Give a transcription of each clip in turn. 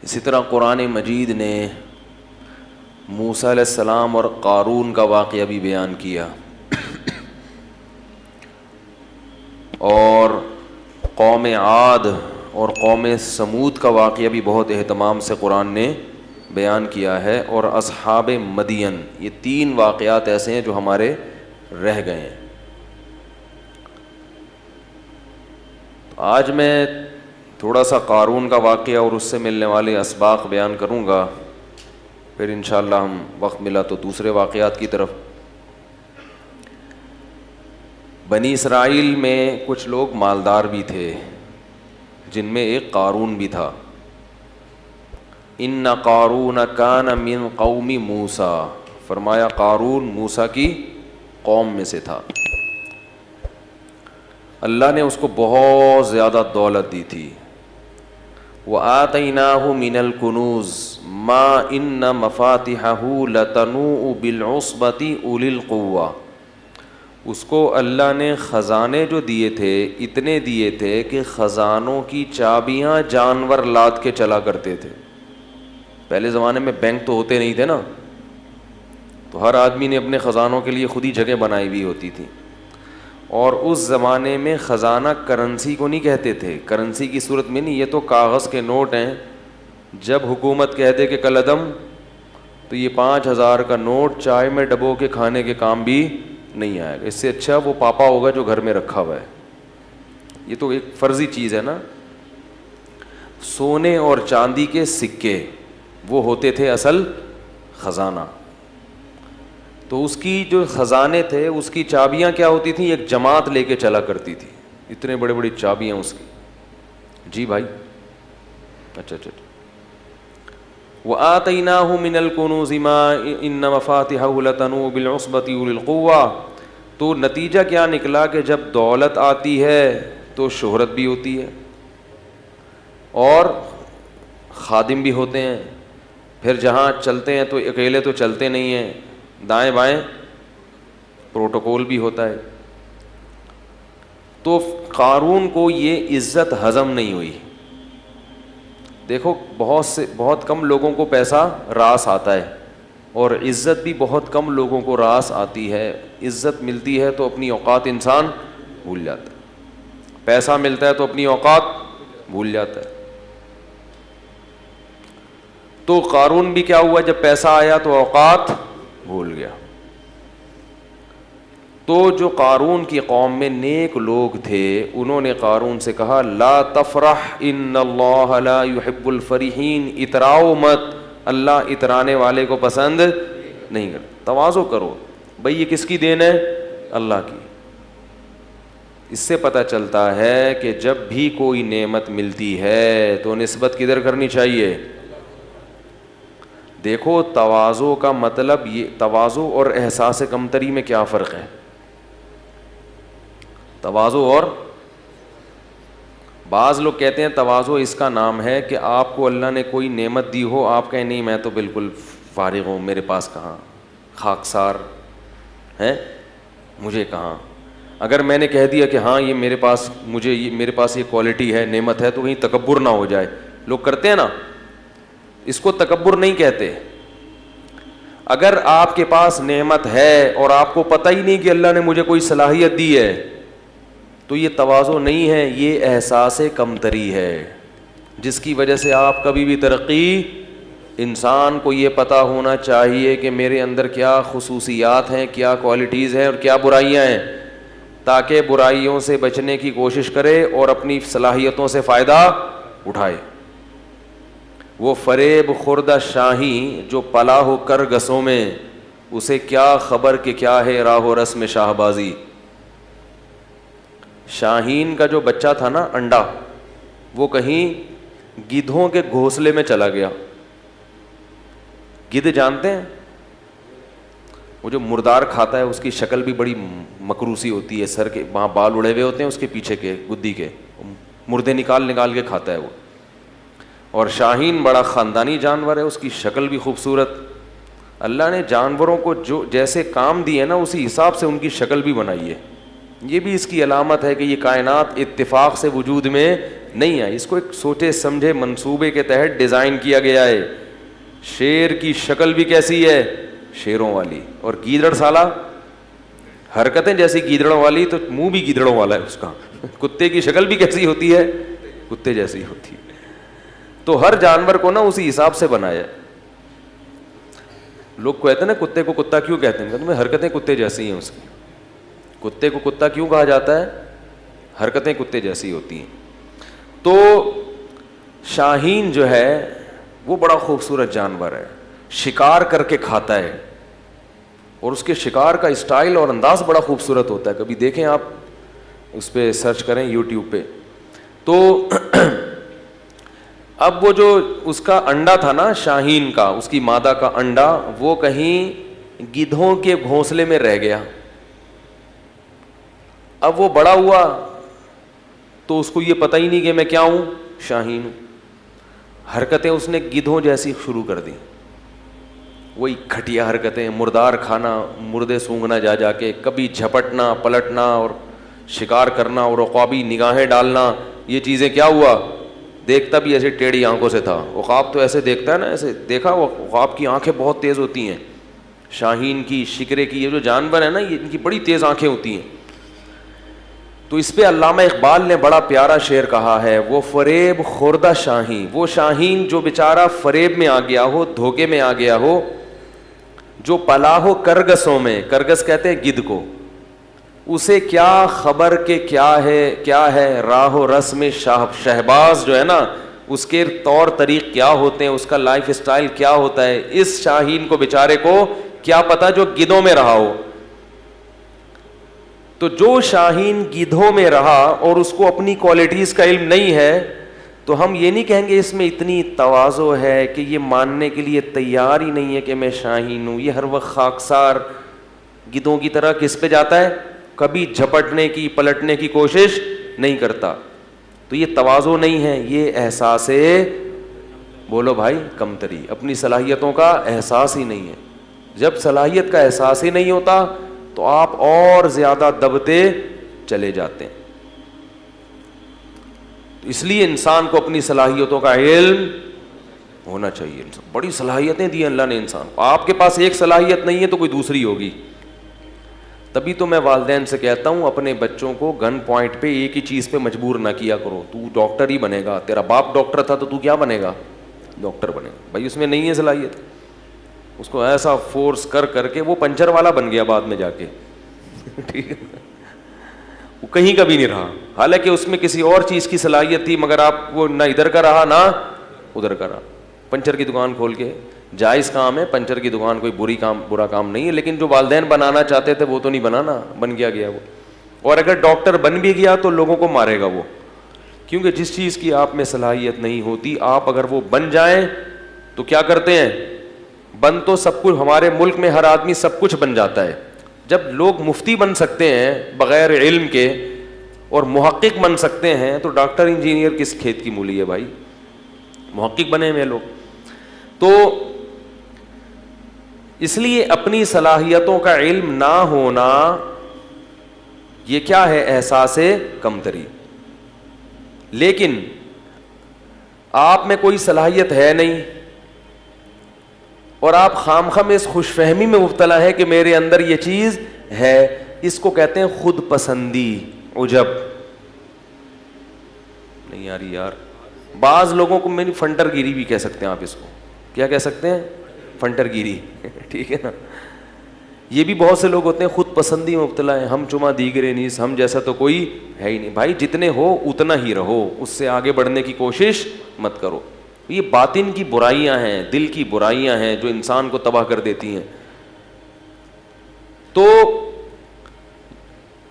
اسی طرح قرآن مجید نے موسیٰ علیہ السلام اور قارون کا واقعہ بھی بیان کیا، اور قوم عاد اور قوم سمود کا واقعہ بھی بہت اہتمام سے قرآن نے بیان کیا ہے، اور اصحاب مدین، یہ 3 واقعات ایسے ہیں جو ہمارے رہ گئے ہیں۔ تو آج میں تھوڑا سا قارون کا واقعہ اور اس سے ملنے والے اسباق بیان کروں گا، پھر انشاءاللہ ہم وقت ملا تو دوسرے واقعات کی طرف۔ بنی اسرائیل میں کچھ لوگ مالدار بھی تھے، جن میں ایک قارون بھی تھا۔ ان قارون کان من قوم موسیٰ، فرمایا قارون موسیٰ کی قوم میں سے تھا۔ اللہ نے اس کو بہت زیادہ دولت دی تھی۔ وَآتَيْنَاهُ مِنَ الْكُنُوزِ مَا إِنَّ مَفَاتِحَهُ لَتَنُوءُ بِالْعُصْبَةِ أُولِي الْقُوَّةِ، اس کو اللہ نے خزانے جو دیے تھے اتنے دیے تھے کہ خزانوں کی چابیاں جانور لاد کے چلا کرتے تھے۔ پہلے زمانے میں بینک تو ہوتے نہیں تھے نا، تو ہر آدمی نے اپنے خزانوں کے لیے خود ہی جگہ بنائی ہوئی ہوتی تھی، اور اس زمانے میں خزانہ کرنسی کو نہیں کہتے تھے، کرنسی کی صورت میں نہیں، یہ تو کاغذ کے نوٹ ہیں۔ جب حکومت کہہ دے کہ کل عدم، تو یہ 5000 کا نوٹ چائے میں ڈبو کے کھانے کے کام بھی نہیں آئے گا، اس سے اچھا وہ پاپا ہوگا جو گھر میں رکھا ہوا ہے۔ یہ تو ایک فرضی چیز ہے نا۔ سونے اور چاندی کے سکے وہ ہوتے تھے اصل خزانہ۔ تو اس کی جو خزانے تھے اس کی چابیاں کیا ہوتی تھیں، ایک جماعت لے کے چلا کرتی تھی، اتنے بڑے بڑی چابیاں اس کی۔ جی بھائی، اچھا۔ وَآتَيْنَاهُ مِنَ الْكُنُوزِ مَا إِنَّ مَفَاتِحَهُ لَتَنُوءُ بِالْعُصْبَةِ أُولِي الْقُوَّةِ، تو نتیجہ کیا نکلا کہ جب دولت آتی ہے تو شہرت بھی ہوتی ہے، اور خادم بھی ہوتے ہیں، پھر جہاں چلتے ہیں تو اکیلے تو چلتے نہیں ہیں، دائیں بائیں پروٹوکول بھی ہوتا ہے۔ تو قارون کو یہ عزت ہضم نہیں ہوئی۔ دیکھو بہت کم لوگوں کو پیسہ راس آتا ہے، اور عزت بھی بہت کم لوگوں کو راس آتی ہے۔ عزت ملتی ہے تو اپنی اوقات انسان بھول جاتا ہے، پیسہ ملتا ہے تو اپنی اوقات بھول جاتا ہے۔ تو قارون بھی کیا ہوا، جب پیسہ آیا تو اوقات بھول گیا۔ تو جو قارون کی قوم میں نیک لوگ تھے انہوں نے قارون سے کہا لا تفرح ان اللہ لا يحب الفرحین، اتراؤ مت، اللہ اترانے والے کو پسند نہیں کرتا۔ تواضع کرو بھئی، یہ کس کی دین ہے؟ اللہ کی۔ اس سے پتہ چلتا ہے کہ جب بھی کوئی نعمت ملتی ہے تو نسبت کدھر کرنی چاہیے؟ دیکھو تواضع کا مطلب یہ، تواضع اور احساس کمتری میں کیا فرق ہے؟ تواضع، اور بعض لوگ کہتے ہیں تواضع اس کا نام ہے کہ آپ کو اللہ نے کوئی نعمت دی ہو، آپ کہیں نہیں میں تو بالکل فارغ ہوں، میرے پاس کہاں، خاکسار ہے، مجھے کہاں۔ اگر میں نے کہہ دیا کہ ہاں یہ میرے پاس، میرے پاس یہ کوالٹی ہے، نعمت ہے، تو کہیں تکبر نہ ہو جائے۔ لوگ کرتے ہیں نا، اس کو تکبر نہیں کہتے۔ اگر آپ کے پاس نعمت ہے اور آپ کو پتہ ہی نہیں کہ اللہ نے مجھے کوئی صلاحیت دی ہے، تو یہ تواضع نہیں ہے، یہ احساس کمتری ہے، جس کی وجہ سے آپ کبھی بھی ترقی، انسان کو یہ پتہ ہونا چاہیے کہ میرے اندر کیا خصوصیات ہیں، کیا کوالٹیز ہیں اور کیا برائیاں ہیں، تاکہ برائیوں سے بچنے کی کوشش کرے اور اپنی صلاحیتوں سے فائدہ اٹھائے۔ وہ فریب خوردہ شاہی جو پلا ہو کر گسوں میں، اسے کیا خبر کہ کیا ہے راہ و رسم شاہ بازی۔ شاہین کا جو بچہ تھا نا، انڈا، وہ کہیں گدھوں کے گھونسلے میں چلا گیا۔ گدھ جانتے ہیں، وہ جو مردار کھاتا ہے اس کی شکل بھی بڑی مکروسی ہوتی ہے، سر کے وہاں بال اڑے ہوئے ہوتے ہیں، اس کے پیچھے کے گدی کے مردے نکال کے کھاتا ہے وہ۔ اور شاہین بڑا خاندانی جانور ہے، اس کی شکل بھی خوبصورت۔ اللہ نے جانوروں کو جو جیسے کام دیے نا اسی حساب سے ان کی شکل بھی بنائی ہے۔ یہ بھی اس کی علامت ہے کہ یہ کائنات اتفاق سے وجود میں نہیں آئی. اس کو ایک سوچے سمجھے منصوبے کے تحت ڈیزائن کیا گیا ہے. شیر کی شکل بھی کیسی ہے؟ شیروں والی. اور گیدڑ سالہ حرکتیں جیسی گیدڑوں والی, تو منہ بھی گیدڑوں والا ہے اس کا. کتے کی شکل بھی کیسی ہوتی ہے؟ کتے جیسی ہوتی ہے. تو ہر جانور کو نا اسی حساب سے بنایا. لوگ کہتے ہیں نا کتے کو کتا کیوں کہتے ہیں؟ کہتے ہیں حرکتیں کتے جیسی ہیں اس کی. کتے کو کتا کیوں کہا جاتا ہے؟ حرکتیں کتے جیسی ہوتی ہیں. تو شاہین جو ہے وہ بڑا خوبصورت جانور ہے, شکار کر کے کھاتا ہے, اور اس کے شکار کا اسٹائل اور انداز بڑا خوبصورت ہوتا ہے. کبھی دیکھیں آپ, اس پہ سرچ کریں یوٹیوب پہ. تو اب وہ جو اس کا انڈا تھا نا شاہین کا, اس کی مادہ کا انڈا, وہ کہیں گدھوں کے گھونسلے میں رہ گیا. اب وہ بڑا ہوا تو اس کو یہ پتہ ہی نہیں کہ میں کیا ہوں, شاہین ہوں. حرکتیں اس نے گدھوں جیسی شروع کر دی, وہی گھٹیا حرکتیں, مردار کھانا, مردے سونگنا جا جا کے, کبھی جھپٹنا پلٹنا اور شکار کرنا اور عقابی نگاہیں ڈالنا. یہ چیزیں کیا ہوا, دیکھتا بھی ایسے ٹیڑھی آنکھوں سے تھا. عقاب تو ایسے دیکھتا ہے نا, ایسے دیکھا, وہ عقاب کی آنکھیں بہت تیز ہوتی ہیں. شاہین کی, شکرے کی, یہ جو جانور ہیں نا, یہ ان کی بڑی تیز آنکھیں ہوتی ہیں. تو اس پہ علامہ اقبال نے بڑا پیارا شعر کہا ہے, وہ فریب خوردہ شاہین, وہ شاہین جو بیچارہ فریب میں آ گیا ہو, دھوکے میں آ گیا ہو, جو پلا ہو کرگسوں میں, کرگس کہتے ہیں گدھ کو, اسے کیا خبر کہ کیا ہے راہ و رسم شہباز جو ہے نا, اس کے طور طریق کیا ہوتے ہیں, اس کا لائف اسٹائل کیا ہوتا ہے. اس شاہین کو بیچارے کو کیا پتا جو گدھوں میں رہا ہو. تو جو شاہین گدھوں میں رہا اور اس کو اپنی کوالٹیز کا علم نہیں ہے, تو ہم یہ نہیں کہیں گے اس میں اتنی تواضع ہے کہ یہ ماننے کے لیے تیار ہی نہیں ہے کہ میں شاہین ہوں. یہ ہر وقت خاکسار گدھوں کی طرح کس پہ جاتا ہے, کبھی جھپٹنے کی پلٹنے کی کوشش نہیں کرتا. تو یہ تواضع نہیں ہے, یہ احساس بولو بھائی کمتری, اپنی صلاحیتوں کا احساس ہی نہیں ہے. جب صلاحیت کا احساس ہی نہیں ہوتا تو آپ اور زیادہ دبتے چلے جاتے ہیں. اس لیے انسان کو اپنی صلاحیتوں کا علم ہونا چاہیے. بڑی صلاحیتیں دی اللہ نے انسان کو. آپ کے پاس ایک صلاحیت نہیں ہے تو کوئی دوسری ہوگی. تبھی تو میں والدین سے کہتا ہوں اپنے بچوں کو گن پوائنٹ پہ ایک ہی چیز پہ مجبور نہ کیا کرو. تو ڈاکٹر ہی بنے گا, تیرا باپ ڈاکٹر تھا تو تو کیا بنے گا, ڈاکٹر بنے گا. بھائی اس میں نہیں ہے صلاحیت, اس کو ایسا فورس کر کر کے وہ پنچر والا بن گیا بعد میں جا کے. ٹھیک ہے, وہ کہیں کا بھی نہیں رہا, حالانکہ اس میں کسی اور چیز کی صلاحیت تھی, مگر آپ وہ نہ ادھر کا رہا نہ ادھر کا رہا. پنچر کی دکان کھول کے, جائز کام ہے پنچر کی دکان, کوئی برا کام نہیں ہے, لیکن جو والدین بنانا چاہتے تھے وہ تو نہیں بنانا, بن گیا وہ. اور اگر ڈاکٹر بن بھی گیا تو لوگوں کو مارے گا وہ, کیونکہ جس چیز کی آپ میں صلاحیت نہیں ہوتی, آپ اگر وہ بن جائیں تو کیا کرتے ہیں, بن تو سب کچھ, ہمارے ملک میں ہر آدمی سب کچھ بن جاتا ہے. جب لوگ مفتی بن سکتے ہیں بغیر علم کے اور محقق بن سکتے ہیں, تو ڈاکٹر انجینئر کس کھیت کی مولی ہے بھائی, محقق بنے ہوئے لوگ. تو اس لیے اپنی صلاحیتوں کا علم نہ ہونا یہ کیا ہے, احساس کمتری. لیکن آپ میں کوئی صلاحیت ہے نہیں اور آپ خامخواہ میں اس خوش فہمی میں مبتلا ہے کہ میرے اندر یہ چیز ہے, اس کو کہتے ہیں خود پسندی, عجب. نہیں یار, بعض لوگوں کو میری فنٹر گیری بھی کہہ سکتے ہیں آپ, اس کو کیا کہہ سکتے ہیں, فنٹر گیری. ٹھیک ہے نا, یہ بھی بہت سے لوگ ہوتے ہیں خود پسندی میں مبتلا ہیں, ہم چما دیگرے نیس, ہم جیسا تو کوئی ہے ہی نہیں. بھائی جتنے ہو اتنا ہی رہو, اس سے آگے بڑھنے کی کوشش مت کرو. یہ باطن کی برائیاں ہیں, دل کی برائیاں ہیں جو انسان کو تباہ کر دیتی ہیں. تو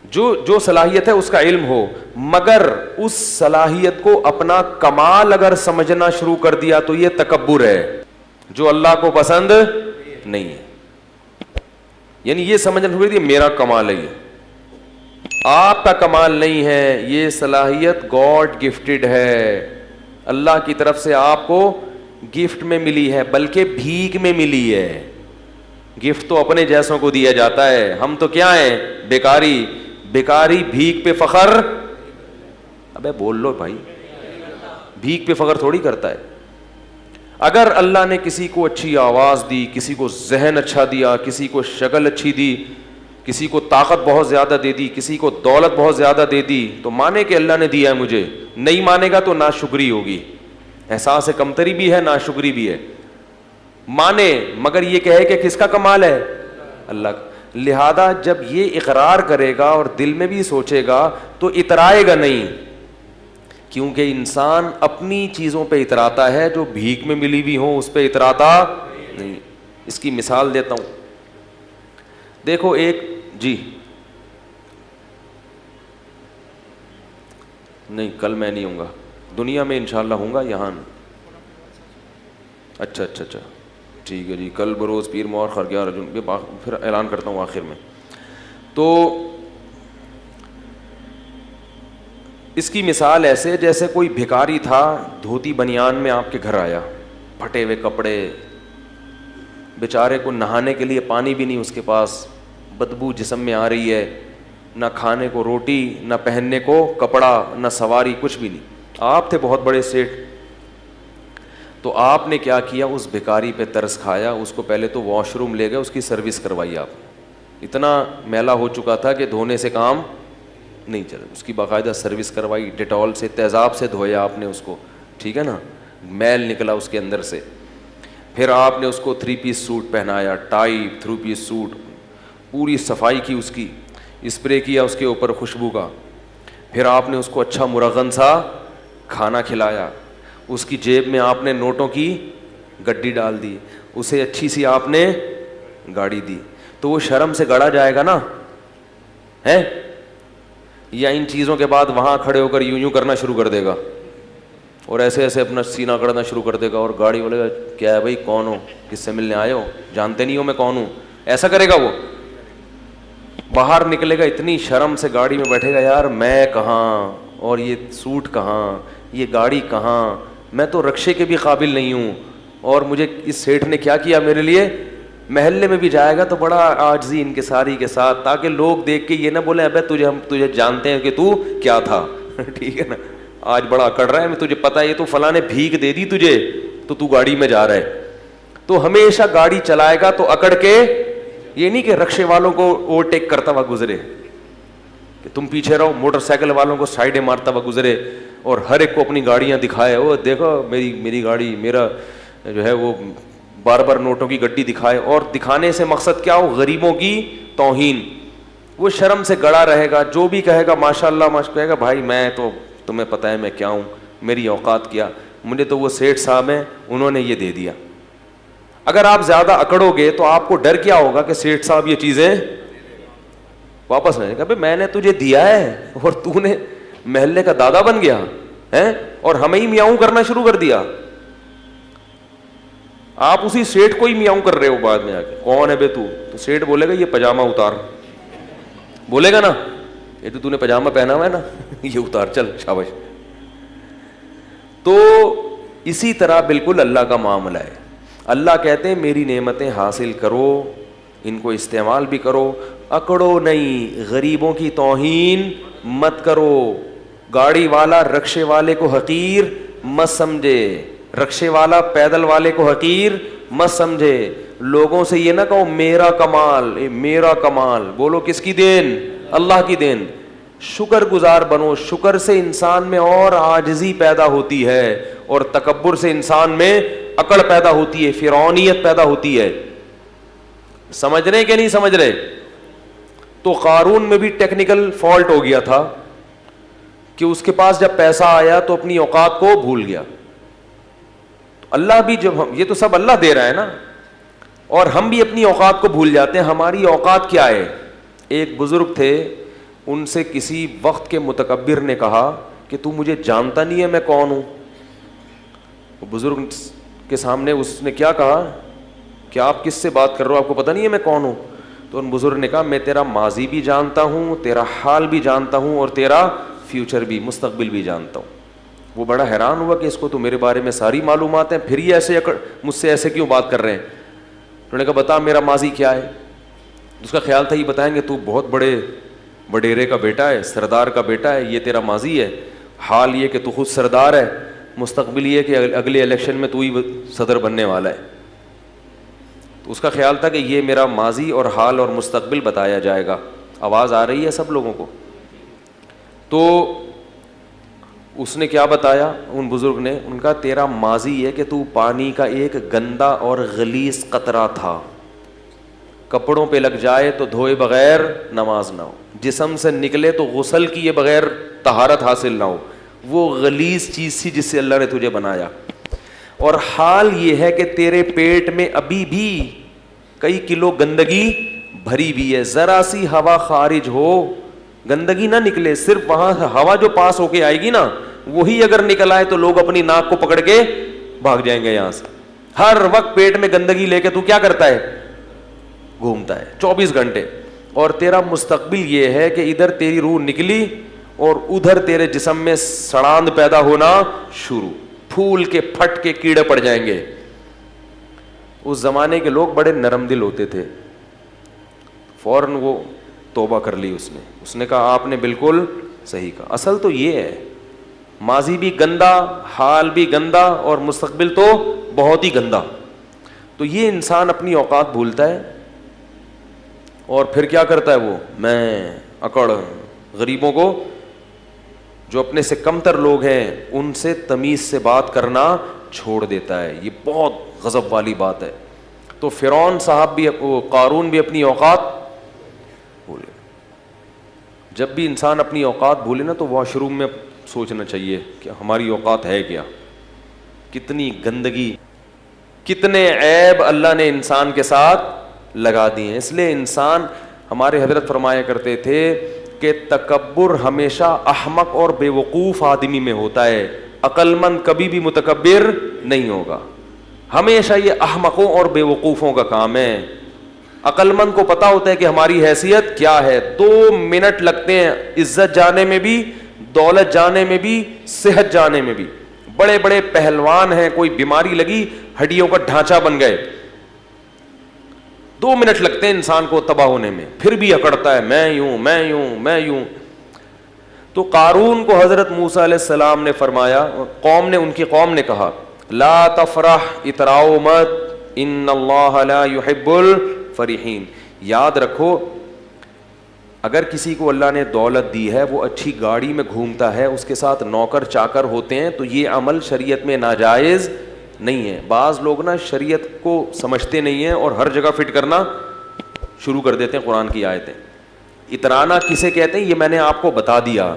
جو صلاحیت ہے اس کا علم ہو, مگر اس صلاحیت کو اپنا کمال اگر سمجھنا شروع کر دیا تو یہ تکبر ہے جو اللہ کو پسند نہیں ہے. یعنی یہ سمجھنا شروع کر دیا میرا کمال ہے, یہ آپ کا کمال نہیں ہے, یہ صلاحیت گاڈ گفٹڈ ہے, اللہ کی طرف سے آپ کو گفٹ میں ملی ہے, بلکہ بھیک میں ملی ہے. گفٹ تو اپنے جیسوں کو دیا جاتا ہے, ہم تو کیا ہیں, بیکاری بھیک پہ فخر. ابے بول لو بھائی, بھیک پہ فخر تھوڑی کرتا ہے. اگر اللہ نے کسی کو اچھی آواز دی, کسی کو ذہن اچھا دیا, کسی کو شکل اچھی دی, کسی کو طاقت بہت زیادہ دے دی, کسی کو دولت بہت زیادہ دے دی, تو مانے کہ اللہ نے دیا ہے مجھے. نہیں مانے گا تو ناشکری ہوگی, احساس کمتری بھی ہے, ناشکری بھی ہے. مانے مگر یہ کہے کہ کس کا کمال ہے؟ اللہ کا. لہذا جب یہ اقرار کرے گا اور دل میں بھی سوچے گا تو اترائے گا نہیں, کیونکہ انسان اپنی چیزوں پہ اتراتا ہے, جو بھیک میں ملی ہوئی ہوں اس پہ اتراتا نہیں. اس کی مثال دیتا ہوں. دیکھو ایک جی نہیں, کل میں نہیں ہوں گا, دنیا میں انشاءاللہ ہوں گا, یہاں. اچھا اچھا اچھا ٹھیک ہے جی, کل بروز پیر مور خرگیہ رجن, پھر اعلان کرتا ہوں آخر میں. تو اس کی مثال ایسے جیسے کوئی بھکاری تھا, دھوتی بنیان میں آپ کے گھر آیا, پھٹے ہوئے کپڑے, بیچارے کو نہانے کے لیے پانی بھی نہیں اس کے پاس, بدبو جسم میں آ رہی ہے, نہ کھانے کو روٹی, نہ پہننے کو کپڑا, نہ سواری, کچھ بھی نہیں. آپ تھے بہت بڑے سیٹھ, تو آپ نے کیا کیا, اس بھکاری پہ ترس کھایا, اس کو پہلے تو واش روم لے گئے, اس کی سروس کروائی آپ نے. اتنا میلا ہو چکا تھا کہ دھونے سے کام نہیں چلا, اس کی باقاعدہ سروس کروائی, ڈیٹول سے, تیزاب سے دھویا آپ نے اس کو, ٹھیک ہے نا, میل نکلا اس کے اندر سے. پھر آپ نے اس کو 3 پیس سوٹ پہنایا, ٹائی, 3 پیس سوٹ, پوری صفائی کی, اس کی اسپرے کیا اس کے اوپر خوشبو کا. پھر آپ نے اس کو اچھا مرغن سا کھانا کھلایا, اس کی جیب میں آپ نے نوٹوں کی گڈی ڈال دی, اسے اچھی سی آپ نے گاڑی دی. تو وہ شرم سے گڑا جائے گا نا, ہے, یا ان چیزوں کے بعد وہاں کھڑے ہو کر یوں کرنا شروع کر دے گا, اور ایسے ایسے اپنا سینہ کرنا شروع کر دے گا, اور گاڑی والے گا کیا ہے بھائی, کون ہو, کس سے ملنے آئے ہو, جانتے نہیں ہو میں کون ہوں, ایسا کرے گا. وہ باہر نکلے گا اتنی شرم سے, گاڑی میں بیٹھے گا, یار میں کہاں, اور یہ سوٹ کہاں, یہ گاڑی کہاں, میں تو رکشے کے بھی قابل نہیں ہوں, اور مجھے اس سیٹھ نے کیا کیا میرے لیے. محلے میں بھی جائے گا تو بڑا عاجزی انکساری کے ساتھ, تاکہ لوگ دیکھ کے یہ نہ بولیں ابے ہم تجھے جانتے ہیں کہ تو کیا تھا, ٹھیک ہے نا, آج بڑا اکڑ رہا ہے, میں تجھے پتا ہے یہ تو فلاں نے بھیک دے دی تجھے تو گاڑی میں جا رہا ہے. تو ہمیشہ گاڑی چلائے گا تو اکڑ کے, یہ نہیں کہ رکشے والوں کو اوورٹیک کرتا ہوا گزرے, کہ تم پیچھے رہو, موٹر سائیکل والوں کو سائڈیں مارتا ہوا گزرے, اور ہر ایک کو اپنی گاڑیاں دکھائے, وہ دیکھو میری گاڑی, میرا جو ہے وہ بار بار نوٹوں کی گڈی دکھائے, اور دکھانے سے مقصد کیا ہو, غریبوں کی توہین. وہ شرم سے گڑا رہے گا, جو بھی کہے گا ماشاء اللہ کہے گا بھائی میں تو, تمہیں پتہ ہے میں کیا ہوں, میری اوقات کیا, مجھے تو وہ سیٹھ صاحب ہیں انہوں نے یہ دے دیا. اگر آپ زیادہ اکڑو گے تو آپ کو ڈر کیا ہوگا کہ سیٹھ صاحب یہ چیزیں واپس نہیں, کہ میں نے تجھے دیا ہے اور تو نے محلے کا دادا بن گیا ہے, اور ہمیں ہی میاؤں کرنا شروع کر دیا. آپ اسی سیٹھ کو ہی میاؤں کر رہے ہو بعد میں آ کے, کون ہے بے تو سیٹھ بولے گا یہ پاجامہ اتار, بولے گا نا, یہ تو نے پاجامہ پہنا ہوا ہے نا, یہ اتار, چل شاباش. تو اسی طرح بالکل اللہ کا معاملہ ہے. اللہ کہتے ہیں میری نعمتیں حاصل کرو, ان کو استعمال بھی کرو, اکڑو نہیں, غریبوں کی توہین مت کرو. گاڑی والا رکشے والے کو حقیر مت سمجھے, رکشے والا پیدل والے کو حقیر مت سمجھے. لوگوں سے یہ نہ کہو میرا کمال, میرا کمال, بولو کس کی دین, اللہ کی دین. شکر گزار بنو, شکر سے انسان میں اور عاجزی پیدا ہوتی ہے, اور تکبر سے انسان میں اکڑ پیدا ہوتی ہے, فرعونیت پیدا ہوتی ہے. سمجھ رہے کہ نہیں سمجھ رہے؟ تو قارون میں بھی ٹیکنیکل فالٹ ہو گیا تھا کہ اس کے پاس جب پیسہ آیا تو اپنی اوقات کو بھول گیا. اللہ بھی جب یہ تو سب اللہ دے رہا ہے نا, اور ہم بھی اپنی اوقات کو بھول جاتے ہیں. ہماری اوقات کیا ہے؟ ایک بزرگ تھے, ان سے کسی وقت کے متکبر نے کہا کہ تو مجھے جانتا نہیں ہے میں کون ہوں. بزرگ کے سامنے اس نے کیا کہا کہ آپ کس سے بات کر رہے ہو, آپ کو پتہ نہیں ہے میں کون ہوں؟ تو ان بزرگ نے کہا میں تیرا ماضی بھی جانتا ہوں, تیرا حال بھی جانتا ہوں, اور تیرا فیوچر بھی, مستقبل بھی جانتا ہوں. وہ بڑا حیران ہوا کہ اس کو تو میرے بارے میں ساری معلومات ہیں, پھر یہ ایسے مجھ سے ایسے کیوں بات کر رہے ہیں؟ انہوں نے کہا بتا میرا ماضی کیا ہے. اس کا خیال تھا یہ بتائیں گے تو بہت بڑے وڈیرے کا بیٹا ہے, سردار کا بیٹا ہے, یہ تیرا ماضی ہے. حال یہ کہ تو خود سردار ہے, مستقبل یہ کہ اگلے الیکشن میں تو ہی صدر بننے والا ہے. تو اس کا خیال تھا کہ یہ میرا ماضی اور حال اور مستقبل بتایا جائے گا. آواز آ رہی ہے سب لوگوں کو؟ تو اس نے کیا بتایا ان بزرگ نے؟ ان کا تیرا ماضی یہ کہ تو پانی کا ایک گندا اور غلیظ قطرہ تھا, کپڑوں پہ لگ جائے تو دھوئے بغیر نماز نہ ہو, جسم سے نکلے تو غسل کیے بغیر طہارت حاصل نہ ہو. وہ غلیظ چیز تھی جس سے اللہ نے تجھے بنایا. اور حال یہ ہے کہ تیرے پیٹ میں ابھی بھی کئی کلو گندگی بھری ہوئی ہے. ذرا سی ہوا خارج ہو, گندگی نہ نکلے, صرف وہاں ہوا جو پاس ہو کے آئے گی نا وہی اگر نکل آئے تو لوگ اپنی ناک کو پکڑ کے بھاگ جائیں گے یہاں سے. ہر وقت پیٹ میں گندگی لے کے تو کیا کرتا ہے؟ گھومتا ہے 24 گھنٹے. اور تیرا مستقبل یہ ہے کہ ادھر تیری روح نکلی اور ادھر تیرے جسم میں سڑاند پیدا ہونا شروع, پھول کے پھٹ کے کیڑے پڑ جائیں گے. اس زمانے کے لوگ بڑے نرم دل ہوتے تھے. فوراً وہ توبہ کر لی اس نے کہا آپ نے بالکل صحیح کہا. اصل تو یہ ہے, ماضی بھی گندا, حال بھی گندا اور مستقبل تو بہت ہی گندا. تو یہ انسان اپنی اوقات بھولتا ہے اور پھر کیا کرتا ہے وہ میں اکڑ. غریبوں کو, جو اپنے سے کمتر لوگ ہیں ان سے تمیز سے بات کرنا چھوڑ دیتا ہے. یہ بہت غضب والی بات ہے. تو فرعون صاحب بھی, قارون بھی اپنی اوقات بھولے. جب بھی انسان اپنی اوقات بھولے نا تو واش روم میں سوچنا چاہیے کہ ہماری اوقات ہے کیا. کتنی گندگی, کتنے عیب اللہ نے انسان کے ساتھ لگا دیے ہیں. اس لیے انسان, ہمارے حضرت فرمایا کرتے تھے کہ تکبر ہمیشہ احمق اور بے وقوف آدمی میں ہوتا ہے, عقل مند کبھی بھی متکبر نہیں ہوگا. ہمیشہ یہ احمقوں اور بے وقوفوں کا کام ہے. عقل مند کو پتا ہوتا ہے کہ ہماری حیثیت کیا ہے. 2 منٹ لگتے ہیں عزت جانے میں بھی, دولت جانے میں بھی, صحت جانے میں بھی. بڑے بڑے پہلوان ہیں, کوئی بیماری لگی ہڈیوں کا ڈھانچہ بن گئے, 2 منٹ لگتے ہیں انسان کو تباہ ہونے میں, پھر بھی اکڑتا ہے میں یوں میں یوں میں یوں. تو قارون کو حضرت موسیٰ علیہ السلام نے فرمایا, ان کی قوم نے کہا لا تفرح, اتراؤ مت, ان اللہ لا يحب الفرحین. یاد رکھو اگر کسی کو اللہ نے دولت دی ہے, وہ اچھی گاڑی میں گھومتا ہے, اس کے ساتھ نوکر چاکر ہوتے ہیں, تو یہ عمل شریعت میں ناجائز نہیں ہے. بعض لوگ نا شریعت کو سمجھتے نہیں ہیں اور ہر جگہ فٹ کرنا شروع کر دیتے ہیں قرآن کی آیتیں. اترانا کسے کہتے ہیں یہ میں نے آپ کو بتا دیا.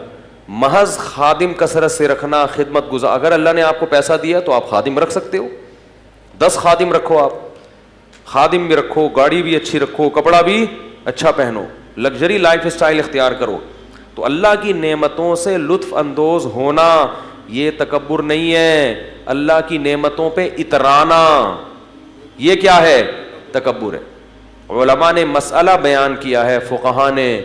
محض خادم کثرت سے رکھنا, خدمت گزار. اگر اللہ نے آپ کو پیسہ دیا تو آپ خادم رکھ سکتے ہو, 10 خادم رکھو, آپ خادم بھی رکھو, گاڑی بھی اچھی رکھو, کپڑا بھی اچھا پہنو, لگژری لائف اسٹائل اختیار کرو. تو اللہ کی نعمتوں سے لطف اندوز ہونا یہ تکبر نہیں ہے, اللہ کی نعمتوں پہ اترانا یہ کیا ہے؟ تکبر ہے. علماء نے مسئلہ بیان کیا ہے, فقہاء نے,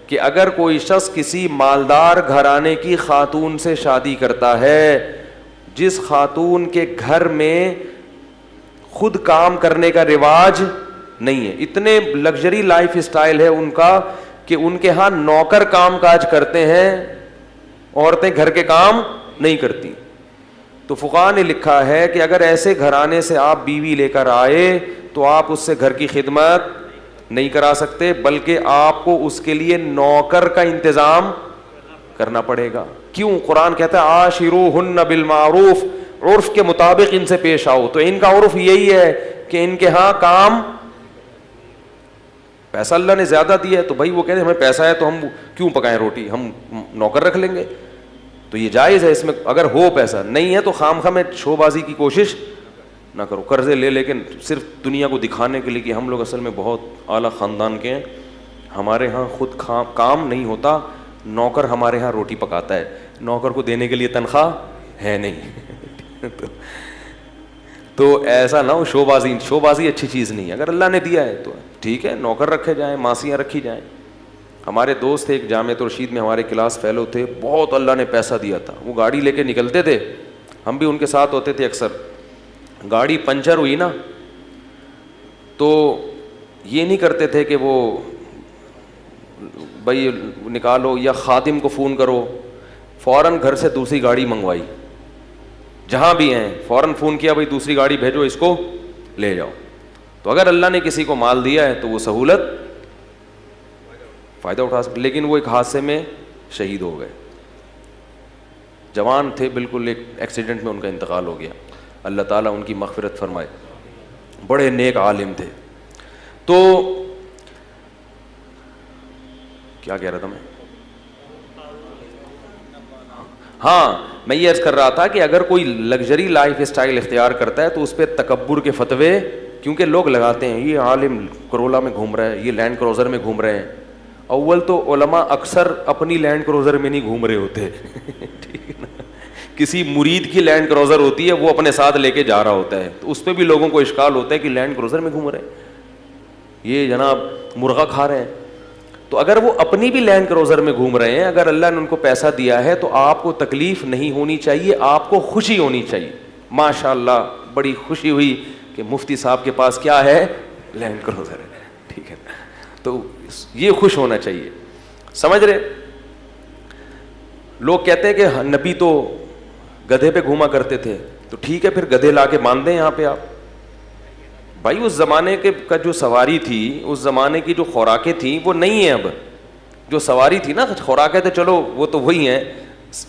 کہ اگر کوئی شخص کسی مالدار گھرانے کی خاتون سے شادی کرتا ہے, جس خاتون کے گھر میں خود کام کرنے کا رواج نہیں ہے, اتنے لگژری لائف اسٹائل ہے ان کا کہ ان کے ہاں نوکر کام کاج کرتے ہیں, عورتیں گھر کے کام نہیں کرتی. تو فقہاء نے لکھا ہے کہ اگر ایسے گھرانے سے آپ بیوی لے کر آئے تو آپ اس سے گھر کی خدمت نہیں کرا سکتے, بلکہ آپ کو اس کے لیے نوکر کا انتظام کرنا پڑے گا. کیوں؟ قرآن کہتا ہے عاشروہن بالمعروف, عرف کے مطابق ان سے پیش آؤ. تو ان کا عرف یہی ہے کہ ان کے ہاں کام, پیسہ اللہ نے زیادہ دیا ہے تو بھائی وہ کہتے ہیں ہمیں پیسہ ہے تو ہم کیوں پکائیں روٹی, ہم نوکر رکھ لیں گے. تو یہ جائز ہے اس میں, اگر ہو پیسہ, نہیں ہے تو خام میں شو بازی کی کوشش نہ کرو. قرضے لے لیکن صرف دنیا کو دکھانے کے لیے کہ ہم لوگ اصل میں بہت اعلیٰ خاندان کے ہیں, ہمارے ہاں خود کام نہیں ہوتا, نوکر ہمارے ہاں روٹی پکاتا ہے, نوکر کو دینے کے لیے تنخواہ ہے نہیں. تو ایسا نہ ہو, شو بازی اچھی چیز نہیں ہے. اگر اللہ نے دیا ہے تو ٹھیک ہے, نوکر رکھے جائیں, ماسیاں رکھی جائیں. ہمارے دوست تھے ایک جامعۃ الرشید میں ہمارے کلاس فیلو تھے, بہت اللہ نے پیسہ دیا تھا, وہ گاڑی لے کے نکلتے تھے, ہم بھی ان کے ساتھ ہوتے تھے اکثر. گاڑی پنچر ہوئی نا تو یہ نہیں کرتے تھے کہ وہ بھائی نکالو یا خادم کو فون کرو, فوراً گھر سے دوسری گاڑی منگوائی. جہاں بھی ہیں فوراً فون کیا بھائی دوسری گاڑی بھیجو اس کو لے جاؤ. تو اگر اللہ نے کسی کو مال دیا ہے تو وہ سہولت فائدہ اٹھا سکتے. لیکن وہ ایک حادثے میں شہید ہو گئے, جوان تھے بالکل, ایک ایکسیڈنٹ میں ان کا انتقال ہو گیا. اللہ تعالیٰ ان کی مغفرت فرمائے, بڑے نیک عالم تھے. تو کیا کہہ رہا تھا میں, ہاں میں یہ عرض کر رہا تھا کہ اگر کوئی لگژری لائف اسٹائل اختیار کرتا ہے تو اس پہ تکبر کے فتوے, کیونکہ لوگ لگاتے ہیں یہ عالم کرولا میں گھوم رہا ہے, یہ لینڈ کروزر میں گھوم رہے ہیں. اول تو علماء اکثر اپنی لینڈ کروزر میں نہیں گھوم رہے ہوتے ٹھیک ہے نا, کسی مرید کی لینڈ کروزر ہوتی ہے وہ اپنے ساتھ لے کے جا رہا ہوتا ہے, تو اس پہ بھی لوگوں کو اشکال ہوتا ہے کہ لینڈ کروزر میں گھوم رہے ہیں, یہ جناب مرغا کھا رہے ہیں. تو اگر وہ اپنی بھی لینڈ کروزر میں گھوم رہے ہیں, اگر اللہ نے ان کو پیسہ دیا ہے تو آپ کو تکلیف نہیں ہونی چاہیے, آپ کو خوشی ہونی چاہیے. ماشاء اللہ بڑی خوشی ہوئی کہ مفتی صاحب کے پاس کیا ہے, لینڈ کروزر ہے, ٹھیک ہے. تو یہ خوش ہونا چاہیے. سمجھ رہے, لوگ کہتے ہیں کہ نبی تو گدھے پہ گھوما کرتے تھے, تو ٹھیک ہے پھر گدھے لا کے باندھ دیں یہاں پہ آپ. بھائی اس زمانے کے کا جو سواری تھی, اس زمانے کی جو خوراکیں تھیں وہ نہیں ہیں اب. جو سواری تھی نا, خوراکیں تو چلو وہ تو وہی ہیں,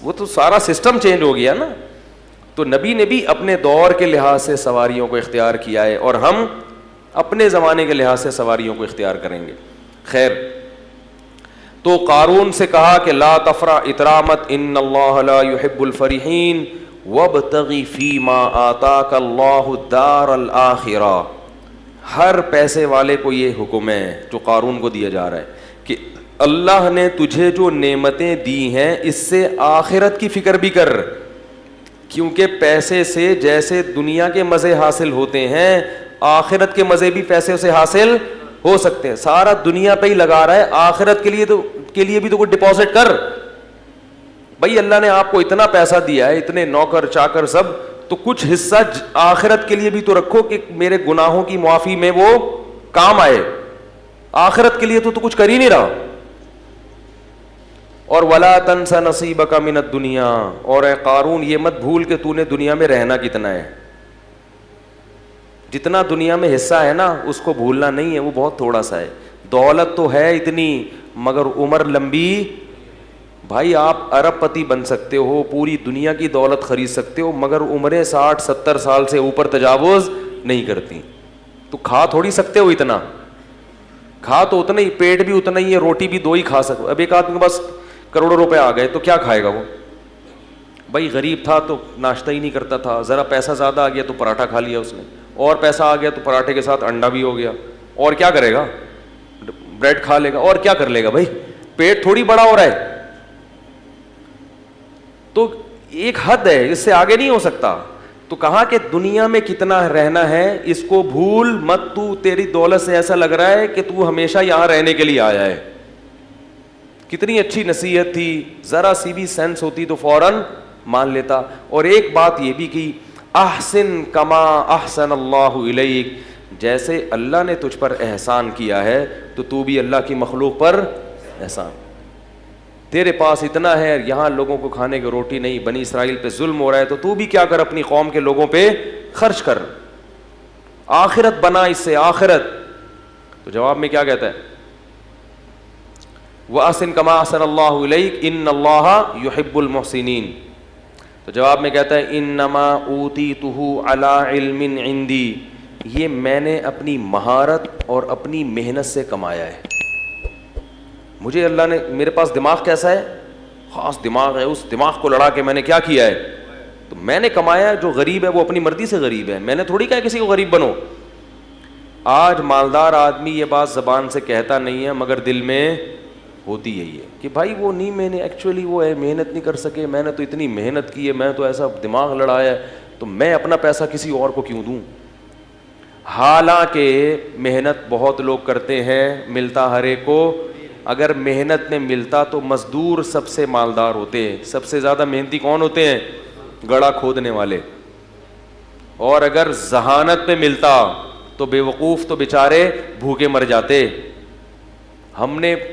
وہ تو سارا سسٹم چینج ہو گیا نا. تو نبی نے بھی اپنے دور کے لحاظ سے سواریوں کو اختیار کیا ہے, اور ہم اپنے زمانے کے لحاظ سے سواریوں کو اختیار کریں گے. خیر, تو قارون سے کہا کہ لا تفرح اترامت ان اللہ لا يحب الفرحین وابتغی فیما آتاک اللہ الدار الآخرہ. ہر پیسے والے کو یہ حکم ہے جو قارون کو دیا جا رہا ہے کہ اللہ نے تجھے جو نعمتیں دی ہیں اس سے آخرت کی فکر بھی کر, کیونکہ پیسے سے جیسے دنیا کے مزے حاصل ہوتے ہیں آخرت کے مزے بھی پیسے سے حاصل ہو سکتے ہیں. سارا دنیا پہ ہی لگا رہا ہے, آخرت کے لیے بھی تو کوئی ڈپازٹ کر. بھائی اللہ نے آپ کو اتنا پیسہ دیا ہے, اتنے نوکر چاکر سب, تو کچھ حصہ آخرت کے لیے بھی تو رکھو کہ میرے گناہوں کی معافی میں وہ کام آئے. آخرت کے لیے تو کچھ کر ہی نہیں رہا. اور ولا تنس نصیبک من الدنیا, اور اے قارون یہ مت بھول کہ تو نے دنیا میں رہنا کتنا ہے. جتنا دنیا میں حصہ ہے نا اس کو بھولنا نہیں ہے, وہ بہت تھوڑا سا ہے. دولت تو ہے اتنی مگر عمر لمبی. بھائی آپ ارب پتی بن سکتے ہو, پوری دنیا کی دولت خرید سکتے ہو, مگر عمریں 60-70 سال سے اوپر تجاوز نہیں کرتی. تو کھا تھوڑی سکتے ہو اتنا, کھا تو اتنا ہی, پیٹ بھی اتنا ہی ہے, روٹی بھی 2 ہی کھا سکو. اب ایک آدمی کے پاس کروڑوں روپے آ گئے تو کیا کھائے گا وہ؟ بھائی غریب تھا تو ناشتہ ہی نہیں کرتا تھا, ذرا پیسہ زیادہ آ گیا تو پراٹھا کھا لیا اس نے, اور پیسہ آ گیا تو پراٹھے کے ساتھ انڈا بھی ہو گیا, اور کیا کرے گا, بریڈ کھا لے گا, اور کیا کر لے گا. بھائی پیٹ تھوڑی بڑا ہو رہا ہے. تو ایک حد ہے, اس سے آگے نہیں ہو سکتا. تو کہا کہ دنیا میں کتنا رہنا ہے اس کو بھول مت, تو تیری دولت سے ایسا لگ رہا ہے کہ تو ہمیشہ یہاں رہنے کے لیے آیا ہے. کتنی اچھی نصیحت تھی, ذرا سی بھی سینس ہوتی تو فوراً مان لیتا. اور ایک بات یہ بھی کی, احسن کما احسن اللہ الیک, جیسے اللہ نے تجھ پر احسان کیا ہے تو تو بھی اللہ کی مخلوق پر احسان. تیرے پاس اتنا ہے, یہاں لوگوں کو کھانے کی روٹی نہیں, بنی اسرائیل پہ ظلم ہو رہا ہے, تو بھی کیا کر, اپنی قوم کے لوگوں پہ خرچ کر, آخرت بنا اس سے آخرت. تو جواب میں کیا کہتا ہے, وَأَحْسِن كَمَا أَحْسَنَ اللَّهُ إِلَيْكَ إِنَّ اللَّهَ يُحِبُّ الْمُحْسِنِينَ. تو جواب میں کہتا ہے إِنَّمَا أُوتِيتُهُ عَلَىٰ عِلْمٍ عِنْدِي, یہ میں نے اپنی مہارت اور اپنی محنت سے کمایا ہے. مجھے اللہ نے, میرے پاس دماغ کیسا ہے, خاص دماغ ہے, اس دماغ کو لڑا کے میں نے کیا کیا ہے, تو میں نے کمایا. جو غریب ہے وہ اپنی مرضی سے غریب ہے, میں نے تھوڑی کہا کسی کو غریب بنو. آج مالدار آدمی یہ بات زبان سے کہتا نہیں ہے مگر دل میں ہوتی یہی ہے کہ بھائی وہ نہیں, میں نے ایکچولی وہ ہے محنت نہیں کر سکے, میں نے تو اتنی محنت کی ہے, میں تو ایسا دماغ لڑایا ہے, تو میں اپنا پیسہ کسی اور کو کیوں دوں. حالانکہ محنت بہت لوگ کرتے ہیں, ملتا ہر ایک کو. اگر محنت میں ملتا تو مزدور سب سے مالدار ہوتے ہیں. سب سے زیادہ محنتی کون ہوتے ہیں, گڑھا کھودنے والے. اور اگر ذہانت پہ ملتا تو بے وقوف تو بیچارے بھوکے مر جاتے.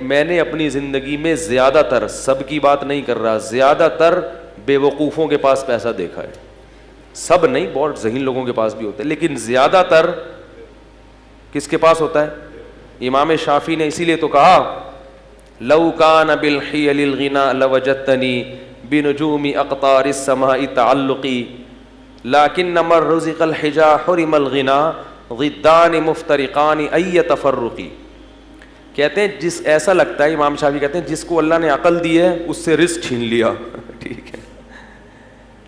میں نے اپنی زندگی میں زیادہ تر, سب کی بات نہیں کر رہا, زیادہ تر بے وقوفوں کے پاس پیسہ دیکھا ہے. سب نہیں, بہت ذہین لوگوں کے پاس بھی ہوتے ہیں, لیکن زیادہ تر کس کے پاس ہوتا ہے؟ امام شافعی نے اسی لیے تو کہا لو کان بالحیل الغنا لوجدتنی بنجوم اقطار السماء تعلقی لیکن من رزق الحجا حرم الغنا ضدان مفترقان ای تفرقی. کہتے ہیں جس ایسا لگتا ہے, امام شافعی کہتے ہیں جس کو اللہ نے عقل دی ہے اس سے رزق چھین لیا. ٹھیک ہے,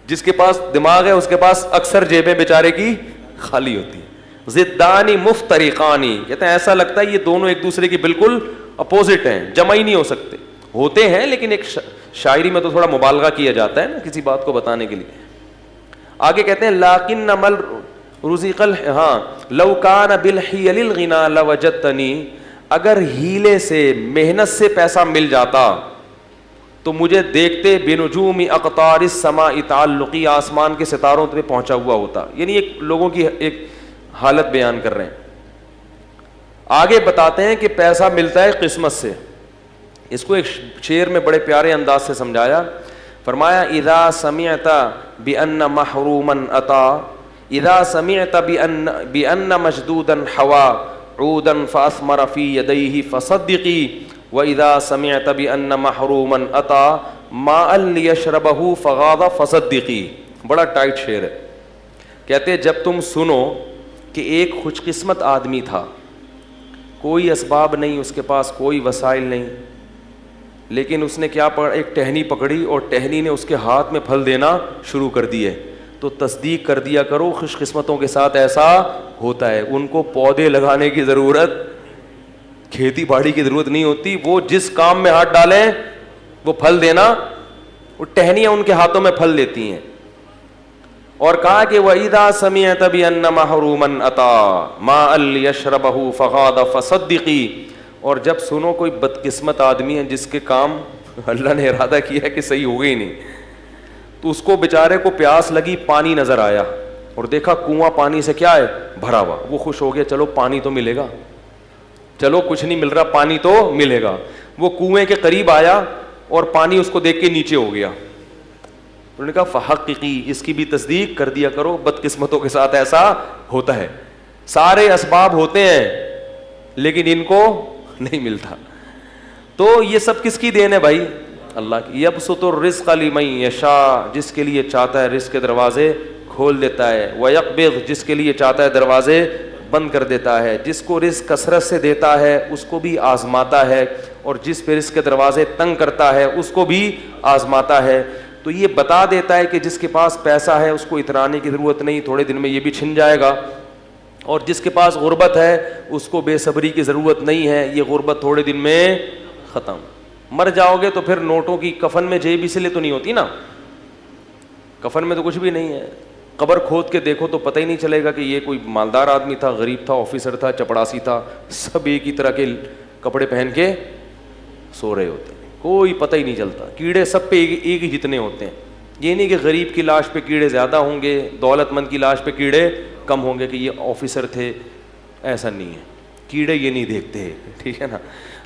جس کے پاس دماغ ہے اس کے پاس اکثر جیبیں بیچارے کی خالی ہوتی ہیں. ضدان مفترقانی, کہتے ہیں ایسا لگتا ہے یہ دونوں ایک دوسرے کی بالکل اپوزٹ ہیں, جمع ہی نہیں ہو سکتے. ہوتے ہیں لیکن ایک شاعری میں تو تھوڑا مبالغہ کیا جاتا ہے نا کسی بات کو بتانے کے لیے. آگے کہتے ہیں لیکن مل رزق لو کان بالحیل الغنا لوجدتنی, اگر ہیلے سے محنت سے پیسہ مل جاتا تو مجھے دیکھتے بنجوم اقطار السماء تعلقی, آسمان کے ستاروں پہ پہنچا ہوا ہوتا. یعنی ایک لوگوں کی ایک حالت بیان کر رہے ہیں. آگے بتاتے ہیں کہ پیسہ ملتا ہے قسمت سے. اس کو ایک شعر میں بڑے پیارے انداز سے سمجھایا, فرمایا اذا سمعت بان محروما اتا, اذا سمعت بان مشدودا حوا عودا فاثمر في يديه فصدقي واذا سمعت بان محروما اتا ماء ليشربه فغاض فصدقي. بڑا ٹائٹ شعر ہے. کہتے جب تم سنو کہ ایک خوش قسمت آدمی تھا, کوئی اسباب نہیں اس کے پاس, کوئی وسائل نہیں, لیکن اس نے کیا پکڑا, ایک ٹہنی پکڑی اور ٹہنی نے اس کے ہاتھ میں پھل دینا شروع کر دیے, تو تصدیق کر دیا کرو خوش قسمتوں کے ساتھ ایسا ہوتا ہے. ان کو پودے لگانے کی ضرورت, کھیتی باڑی کی ضرورت نہیں ہوتی, وہ جس کام میں ہاتھ ڈالیں وہ پھل دینا, وہ ٹہنیاں ان کے ہاتھوں میں پھل دیتی ہیں. اور کہا کہ وَإِذَا سَمِعْتَ بِأَنَّ مَحْرُومًا أَتَى مَاءً لِيَشْرَبَهُ فَغَاضَ فَصَدِّقِي. اور جب سنو کوئی بدقسمت آدمی ہے جس کے کام اللہ نے ارادہ کیا ہے کہ صحیح ہو گئی نہیں, تو اس کو بیچارے کو پیاس لگی, پانی نظر آیا اور دیکھا کنواں پانی سے کیا ہے بھرا ہوا, وہ خوش ہو گیا, چلو پانی تو ملے گا, چلو کچھ نہیں مل رہا پانی تو ملے گا. وہ کنویں کے قریب آیا اور پانی اس کو دیکھ کے نیچے ہو گیا. انہوں نے کہا فحققی, اس کی بھی تصدیق کر دیا کرو, بدقسمتوں کے ساتھ ایسا ہوتا ہے. سارے اسباب ہوتے ہیں لیکن ان کو نہیں ملتا. تو یہ سب کس کی دین ہے بھائی؟ اللہ کی. یبسط الرزق لمن یشاء, جس کے لیے چاہتا ہے رزق کے دروازے کھول دیتا ہے. ویقبض, جس کے لیے چاہتا ہے دروازے بند کر دیتا ہے. جس کو رزق کثرت سے دیتا ہے اس کو بھی آزماتا ہے, اور جس پہ رزق کے دروازے تنگ کرتا ہے اس کو بھی آزماتا ہے. تو یہ بتا دیتا ہے کہ جس کے پاس پیسہ ہے اس کو اترانے کی ضرورت نہیں, تھوڑے دن میں یہ بھی چھن جائے گا. اور جس کے پاس غربت ہے اس کو بے صبری کی ضرورت نہیں ہے, یہ غربت تھوڑے دن میں ختم. مر جاؤ گے تو پھر نوٹوں کی کفن میں جیب اس لیے تو نہیں ہوتی نا, کفن میں تو کچھ بھی نہیں ہے. قبر کھود کے دیکھو تو پتہ ہی نہیں چلے گا کہ یہ کوئی مالدار آدمی تھا, غریب تھا, آفیسر تھا, چپڑاسی تھا. سب ایک ہی طرح کے کپڑے پہن کے سو رہے ہوتے ہیں, کوئی پتہ ہی نہیں چلتا. کیڑے سب پہ ایک ہی جتنے ہوتے ہیں. یہ نہیں کہ غریب کی لاش پہ کیڑے زیادہ ہوں گے, دولت مند کی لاش پہ کیڑے کم ہوں گے کہ یہ آفیسر تھے, ایسا نہیں ہے. کیڑے یہ نہیں دیکھتے, ٹھیک ہے نا.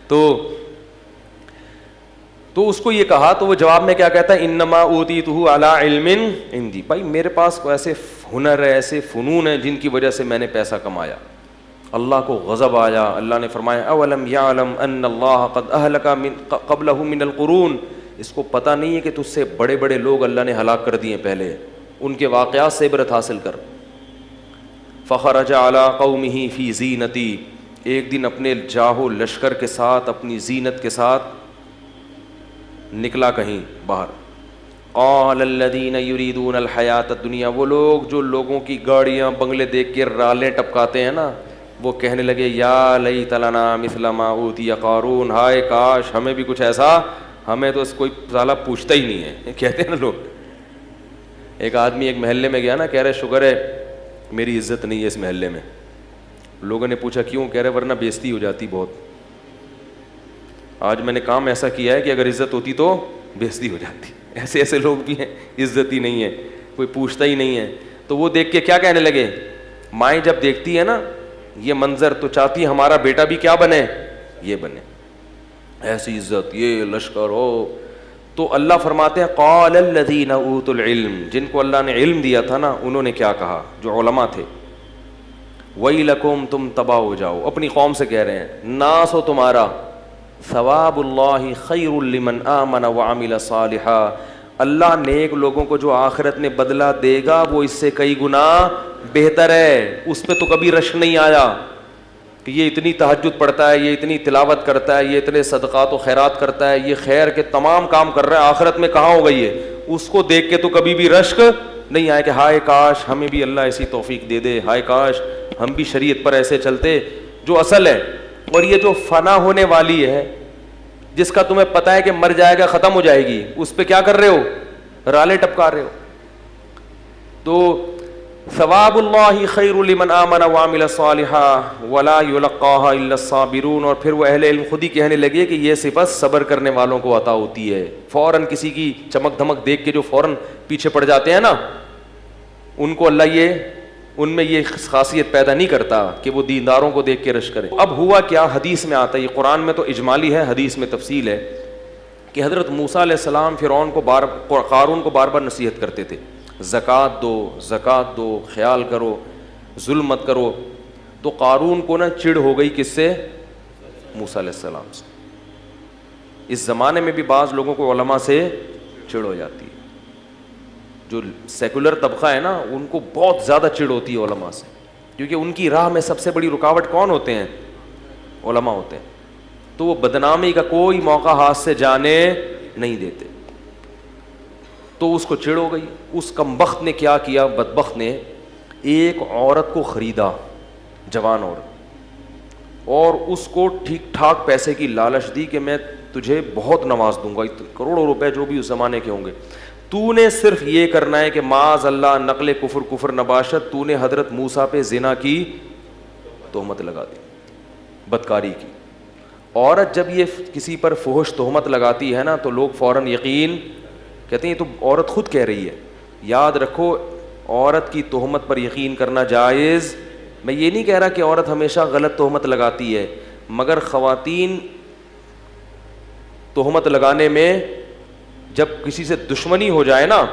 تو اس کو یہ کہا تو وہ جواب میں کیا کہتا ہے, انما اوتیتہ علی علم عندی. بھائی میرے پاس کوئی ایسے ہنر ہے, ایسے فنون ہیں جن کی وجہ سے میں نے پیسہ کمایا. اللہ کو غضب آیا, اللہ نے فرمایا اولم یعلم ان اللہ قد اہلک قبلہ من القرون, اس کو پتہ نہیں ہے کہ تجھ سے بڑے بڑے لوگ اللہ نے ہلاک کر دیے پہلے, ان کے واقعات سے عبرت حاصل کر. فخرج علی قومہ فی زینتی, ایک دن اپنے جاہو لشکر کے ساتھ, اپنی زینت کے ساتھ نکلا کہیں باہر. قال الذین یریدون الحیات الدنیا, وہ لوگ جو لوگوں کی گاڑیاں بنگلے دیکھ کے رالیں ٹپکاتے ہیں نا, وہ کہنے لگے یا لیت لنا مثل ما اوتی قارون, ہائے کاش ہمیں بھی کچھ ایسا, ہمیں تو کوئی سالہ پوچھتا ہی نہیں ہے. کہتے ہیں نا لوگ. ایک آدمی ایک محلے میں گیا نا, کہہ رہے شکر ہے میری عزت نہیں ہے اس محلے میں. لوگوں نے پوچھا کیوں؟ کہہ رہے ورنہ بےزتی ہو جاتی بہت. آج میں نے کام ایسا کیا ہے کہ اگر عزت ہوتی تو بےزتی ہو جاتی. ایسے ایسے لوگ بھی ہیں, عزت ہی نہیں ہے, کوئی پوچھتا ہی نہیں ہے. تو وہ دیکھ کے کیا کہنے لگے, مائیں جب دیکھتی ہے نا یہ منظر تو چاہتی ہے ہمارا بیٹا بھی کیا بنے, یہ بنے, ایسی عزت, یہ لشکر ہو. تو اللہ فرماتے ہیں قال الذین اوتوا العلم، جن کو اللہ نے علم دیا تھا نا، انہوں نے کیا کہا، جو علماء تھے، ویلکم، تم تباہ ہو جاؤ، اپنی قوم سے کہہ رہے ہیں، ناس ہو تمہارا، ثواب اللہ خیر لمن آمن وعمل صالحا، اللہ نیک لوگوں کو جو آخرت میں بدلہ دے گا وہ اس سے کئی گنا بہتر ہے۔ اس پہ تو کبھی رشک نہیں آیا کہ یہ اتنی تہجد پڑھتا ہے، یہ اتنی تلاوت کرتا ہے، یہ اتنے صدقات و خیرات کرتا ہے، یہ خیر کے تمام کام کر رہا ہے، آخرت میں کہاں ہو گئی ہے؟ اس کو دیکھ کے تو کبھی بھی رشک نہیں آئے کہ ہائے کاش ہمیں بھی اللہ ایسی توفیق دے دے، ہائے کاش ہم بھی شریعت پر ایسے چلتے جو اصل ہے۔ اور یہ جو فنا ہونے والی ہے، جس کا تمہیں پتہ ہے کہ مر جائے گا، ختم ہو جائے گی، اس پہ کیا کر رہے ہو؟ رالے ٹپکا رہے ہو۔ تو ثواب اللہ خیر لمن آمن وعمل صالحا ولا یلقاها الا الصابرون، اور پھر وہ اہل علم خود ہی کہنے لگے کہ یہ صفت صبر کرنے والوں کو عطا ہوتی ہے۔ فوراً کسی کی چمک دھمک دیکھ کے جو فوراً پیچھے پڑ جاتے ہیں نا، ان کو اللہ ان میں یہ خاصیت پیدا نہیں کرتا کہ وہ دینداروں کو دیکھ کے رشک کرے۔ اب ہوا کیا، حدیث میں آتا ہے، یہ قرآن میں تو اجمالی ہے، حدیث میں تفصیل ہے، کہ حضرت موسیٰ علیہ السلام فرعون کو قارون کو بار بار نصیحت کرتے تھے، زکوٰۃ دو، زکوٰۃ دو، خیال کرو، ظلم مت کرو۔ تو قارون کو نا چڑ ہو گئی کس سے؟ موسیٰ علیہ السلام سے۔ اس زمانے میں بھی بعض لوگوں کو علماء سے چڑ ہو جاتی ہے، جو سیکولر طبقہ ہے نا، ان کو بہت زیادہ چڑ ہوتی ہے علماء سے، کیونکہ ان کی راہ میں سب سے بڑی رکاوٹ کون ہوتے ہیں؟ علماء ہوتے ہیں۔ تو وہ بدنامی کا کوئی موقع ہاتھ سے جانے نہیں دیتے۔ تو اس کو چڑ ہو گئی۔ اس کمبخت نے کیا کیا، بدبخت نے ایک عورت کو خریدا، جوان عورت، اور اس کو ٹھیک ٹھاک پیسے کی لالچ دی کہ میں تجھے بہت نواز دوں گا، کروڑوں روپے جو بھی اس زمانے کے ہوں گے، تو نے صرف یہ کرنا ہے کہ معاذ اللہ نقل کفر نباشت، تو نے حضرت موسیٰ پہ زنا کی تہمت لگا دی، بدکاری کی۔ عورت جب یہ کسی پر فحش تہمت لگاتی ہے نا تو لوگ فوراً یقین کہتے ہیں یہ تو عورت خود کہہ رہی ہے۔ یاد رکھو، عورت کی تہمت پر یقین کرنا جائز، میں یہ نہیں کہہ رہا کہ عورت ہمیشہ غلط تہمت لگاتی ہے، مگر خواتین تہمت لگانے میں جب کسی سے دشمنی ہو جائے نا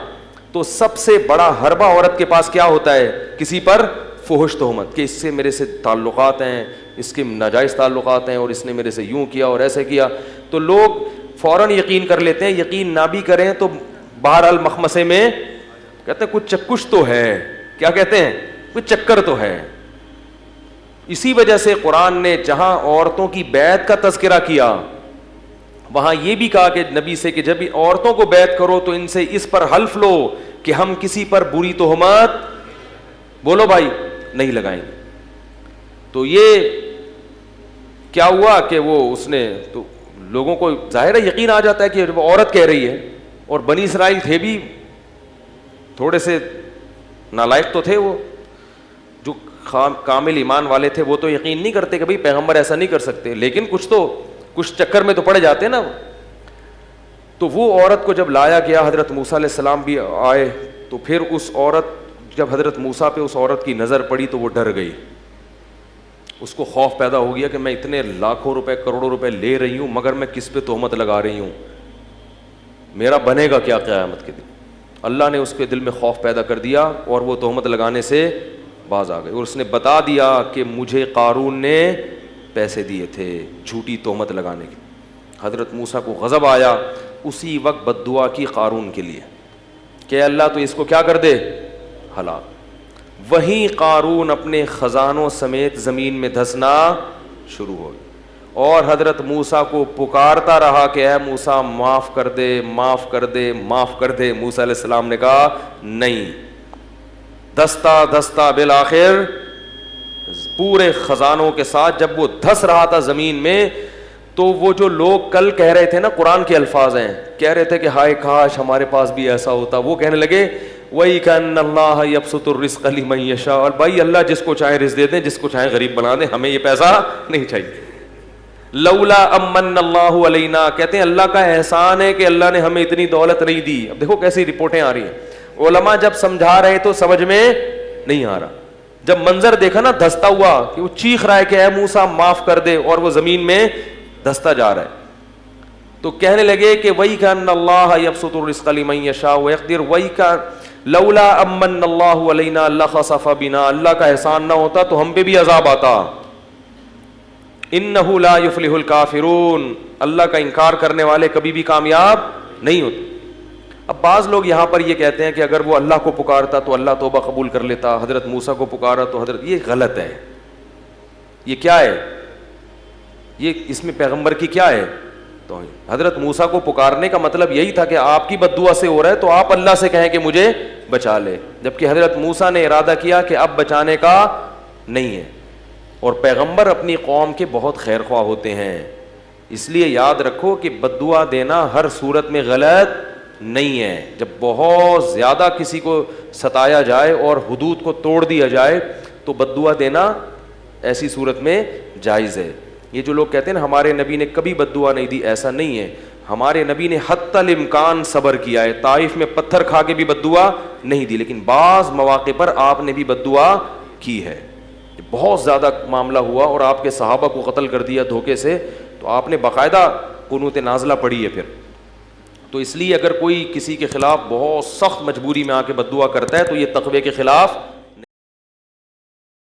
تو سب سے بڑا حربہ عورت کے پاس کیا ہوتا ہے؟ کسی پر فحش تہمت، کہ اس سے میرے سے تعلقات ہیں، اس کے ناجائز تعلقات ہیں، اور اس نے میرے سے یوں کیا اور ایسے کیا، تو لوگ فوراً یقین کر لیتے ہیں۔ یقین نہ بھی کریں تو بہرحال مخمسے میں کہتے ہیں کچھ چکش تو ہے، کیا کہتے ہیں؟ کچھ چکر تو ہے۔ اسی وجہ سے قرآن نے جہاں عورتوں کی بیعت کا تذکرہ کیا، وہاں یہ بھی کہا کہ نبی سے کہ جب عورتوں کو بیعت کرو تو ان سے اس پر حلف لو کہ ہم کسی پر بری تہمت، بولو بھائی، نہیں لگائیں گے۔ تو یہ کیا ہوا کہ وہ اس نے تو لوگوں کو ظاہر ہے یقین آ جاتا ہے کہ وہ عورت کہہ رہی ہے، اور بنی اسرائیل تھے بھی تھوڑے سے نالائق تو تھے، وہ جو کامل ایمان والے تھے وہ تو یقین نہیں کرتے کہ بھئی پیغمبر ایسا نہیں کر سکتے، لیکن کچھ چکر میں تو پڑے جاتے نا۔ تو وہ عورت کو جب لایا گیا، حضرت موسیٰ علیہ السلام بھی آئے، تو پھر اس عورت، جب حضرت موسیٰ پہ اس عورت کی نظر پڑی تو وہ ڈر گئی، اس کو خوف پیدا ہو گیا کہ میں اتنے لاکھوں روپے کروڑوں روپے لے رہی ہوں مگر میں کس پہ تہمت لگا رہی ہوں، میرا بنے گا کیا قیامت کے دن۔ اللہ نے اس کے دل میں خوف پیدا کر دیا اور وہ تہمت لگانے سے باز آ گئی، اور اس نے بتا دیا کہ مجھے قارون نے پیسے دیے تھے جھوٹی تہمت لگانے کی۔ حضرت موسیٰ کو غضب آیا، اسی وقت بد دعا کی قارون کے لیے کہ اللہ تو اس کو کیا کر دے، ہلاک۔ وہیں قارون اپنے خزانوں سمیت زمین میں دھسنا شروع ہو گیا، اور حضرت موسیٰ کو پکارتا رہا کہ اے موسیٰ معاف کر دے، معاف کر دے، معاف کر دے۔ موسیٰ علیہ السلام نے کہا نہیں۔ دھستا دھستا بالآخر پورے خزانوں کے ساتھ جب وہ دھس رہا تھا زمین میں، تو وہ جو لوگ کل کہہ رہے تھے نا، قرآن کے الفاظ ہیں، کہہ رہے تھے کہ ہائے کاش ہمارے پاس بھی ایسا ہوتا، وہ کہنے لگے وَإِكَأَنَّ اللَّهَ يَبْسُطُ الرِّزْقَ لِمَن يَشَاءُ، اور بھائی اللہ جس کو چاہے رزق دے دیں، جس کو چاہے غریب بنا دیں، ہمیں یہ پیسہ نہیں چاہیے۔ لولا امن اللہ علینا، کہتے ہیں اللہ کا احسان ہے کہ اللہ نے ہمیں اتنی دولت نہیں دی۔ اب دیکھو کیسی رپورٹیں آ رہی ہیں، علماء جب سمجھا رہے تو سمجھ میں نہیں آ رہا، جب منظر دیکھا نا دھستا ہوا کہ وہ چیخ رہا ہے کہ اے موسیٰ معاف کر دے، اور وہ زمین میں دھستا جا رہا ہے۔ تو کہنے لگے کہ وہی کا ان اللہ یبسط الرزق لمن یشاء ویقدر، وہی کا لولا امن اللہ علینا لخسف بنا، اللہ کا احسان نہ ہوتا تو ہم پہ بھی عذاب آتا. انہ لا یفلح الکافرون، اللہ کا انکار کرنے والے کبھی بھی کامیاب نہیں ہوتے. اب بعض لوگ یہاں پر یہ کہتے ہیں کہ اگر وہ اللہ کو پکارتا تو اللہ توبہ قبول کر لیتا، حضرت موسیٰ کو پکارا تو حضرت، یہ غلط ہے. یہ کیا ہے؟ یہ اس میں پیغمبر کی کیا ہے؟ تو حضرت موسیٰ کو پکارنے کا مطلب یہی تھا کہ آپ کی بد دعا سے ہو رہا ہے تو آپ اللہ سے کہیں کہ مجھے بچا لے، جبکہ حضرت موسیٰ نے ارادہ کیا کہ اب بچانے کا نہیں ہے. اور پیغمبر اپنی قوم کے بہت خیر خواہ ہوتے ہیں، اس لیے یاد رکھو کہ بد دعا دینا ہر صورت میں غلط نہیں ہے. جب بہت زیادہ کسی کو ستایا جائے اور حدود کو توڑ دیا جائے تو بد دعا دینا ایسی صورت میں جائز ہے. یہ جو لوگ کہتے ہیں نا ہمارے نبی نے کبھی بد دعا نہیں دی، ایسا نہیں ہے. ہمارے نبی نے حتی الامکان صبر کیا ہے، طائف میں پتھر کھا کے بھی بد دعا نہیں دی، لیکن بعض مواقع پر آپ نے بھی بد دعا کی ہے. بہت زیادہ معاملہ ہوا اور آپ کے صحابہ کو قتل کر دیا دھوکے سے، تو آپ نے باقاعدہ قنوت نازلہ پڑھی ہے پھر. تو اس لیے اگر کوئی کسی کے خلاف بہت سخت مجبوری میں آ کے بد دعا کرتا ہے تو یہ تقوی کے خلاف